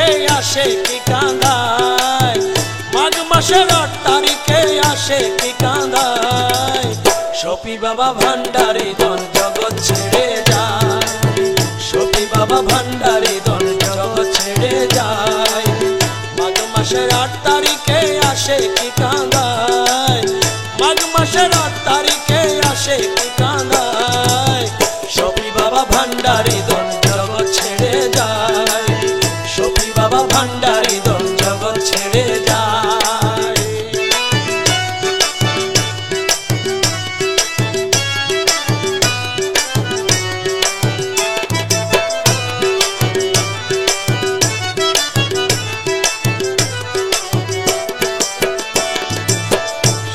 তারিখে আসে কি কাঁদায়, মাঘ মাসের 8 তারিখে আসে কি কাঁদায়। শফি বাবা ভান্ডারি ধন জগৎ ছেড়ে যায়, শফি বাবা ভান্ডারি ধন জগৎ ছেড়ে যায়। মাঘ মাসের 8 তারিখে আসে কি কাঁদায়, মাঘ মাসের 8 তারিখে আসে কি কাঁদায়। শফি বাবা ভান্ডারি ধন জগৎ ছেড়ে যায়, শফি বাবা ভান্ডারি ধন জগৎ ছেড়ে যায়।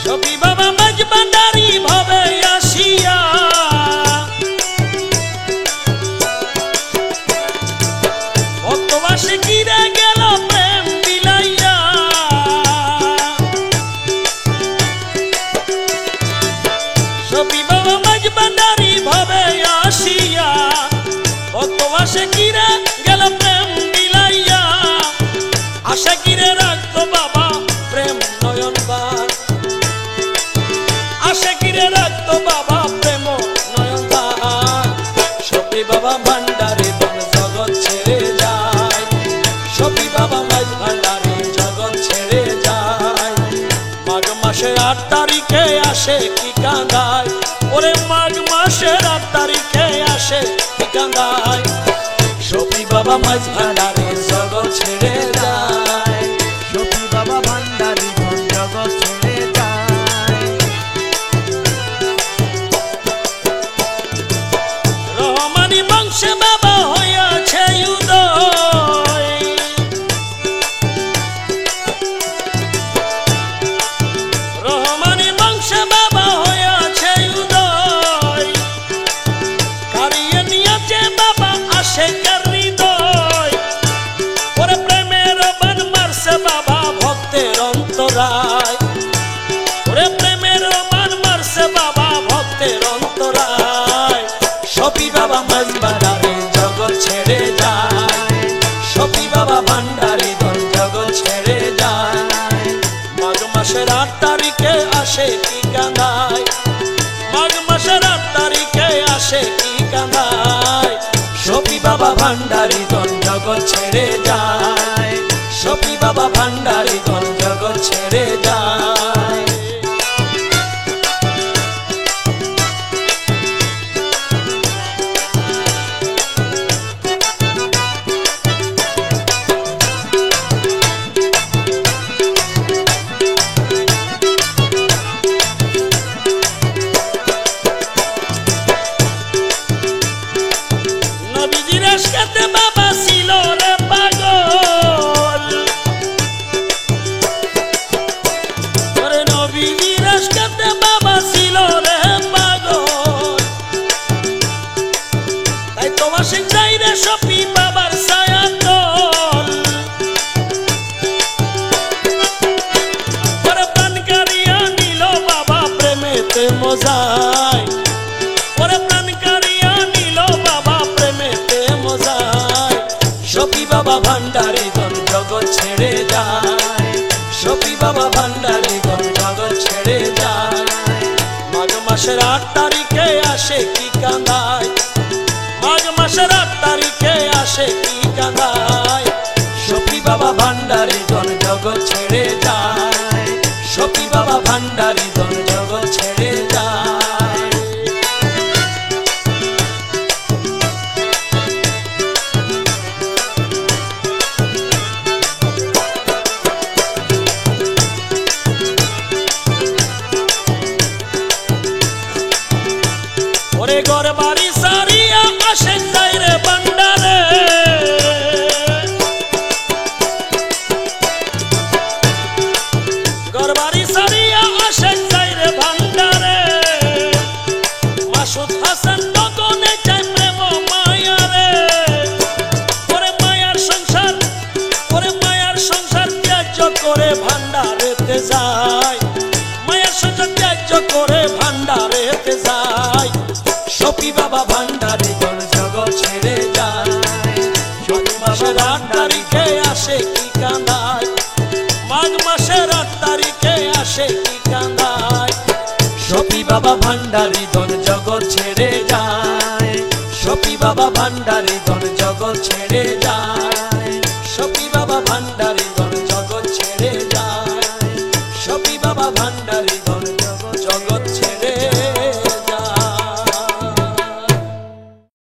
শফি বাবা মাঝ ভান্ডারি ভাবে আসিয়া, ভক্তবাসে কিরে গেল প্রেম বিলাইয়া। শফি বাবা মাঝ ভান্ডারি ভাবে আসিয়া, ভক্তবাসে কিরে গেল প্রেম বিলাইয়া। আশা কিরে রাখতো বাবা প্রেম নয়নবার, আশা কিরে রাখতো বাবা প্রেম নয়নবার। শফি বাবা ভান্ডারি ধন জগৎ ছেড়ে যায়, শফি বাবা মাঝ ভান্ডারি জগৎ ছেড়ে যায়। মাঘ মাসের 8 তারিখে আসে কি কাঁদায়, ওরে মাঘ মাসের 8 তারিখে আসে কি কাঁদায়। শফি বাবা মাঝ ভান্ডারি জগৎ ছেড়ে যায়, শফি বাবা ভান্ডারি ধন জগৎ ছেড়ে যায়। রহমানি বংশে বাবা হইয়াছে উদয়, রহমানি বংশে বাবা হইয়াছে উদয়। কারিয়ে নিয়েছে বাবা আশেকের হৃদয়, ওরে প্রেমের বান মারছে বাবা ভক্তের অন্তরায়, ওরে প্রেমের বান মারছে বাবা ভক্তের অন্তরায়। শফি বাবা মাঝ ভান্ডারি জগৎ ছেড়ে যায়, শফি বাবা ভান্ডারি ধন জগৎ ছেড়ে যায়। মাঘ মাসের 8 তারিখে আসে কি কাঁদায়, মাঘ মাসের 8 তারিখে আসে কি কাঁদায়। শফি বাবা ভান্ডারি ধন জগৎ ছেড়ে যায়, শফি বাবা ভান্ডারি ধন জগৎ ছেড়ে যায়। নবীজির আশকাতে বাবা ছিল রে পাগল, ওরে নবীজির আশকাতে বাবা ছিল রে পাগল। তাই তোমার সিং যাই রে শফি বাবার ছায়ার দল, ওরে প্রাণ কারিয়া নিল বাবা প্রেমেতে মজায়, ওরে প্রাণ কারিয়া নিল বাবা প্রেমেতে মজায়। শফি বাবা ভান্ডারি ধন জগৎ ছেড়ে যায়, শফি বাবা ভান্ডারি ধন জগৎ ছেড়ে যায়। মাঘ মাসের 8 তারিখে আসে কি কাঁদায়, মাঘ মাসের 8 তারিখে আসে কি কাঁদায়। শফি বাবা ভান্ডারি ধন জগৎ ছেড়ে যায়, শফি বাবা ভান্ডারি ধন জগৎ ছেড়ে যায়। ওরে ঘর বাড়ি সারিয়া আসে যাই রে ভান্ডারে, ঘর বাড়ি সারিয়া আসে মাসের 8 তারিখে আসে কি কান্দায়। শফি বাবা ভান্ডারি ধন জগৎ ছেড়ে যায়, শফি বাবা ভান্ডারি ধন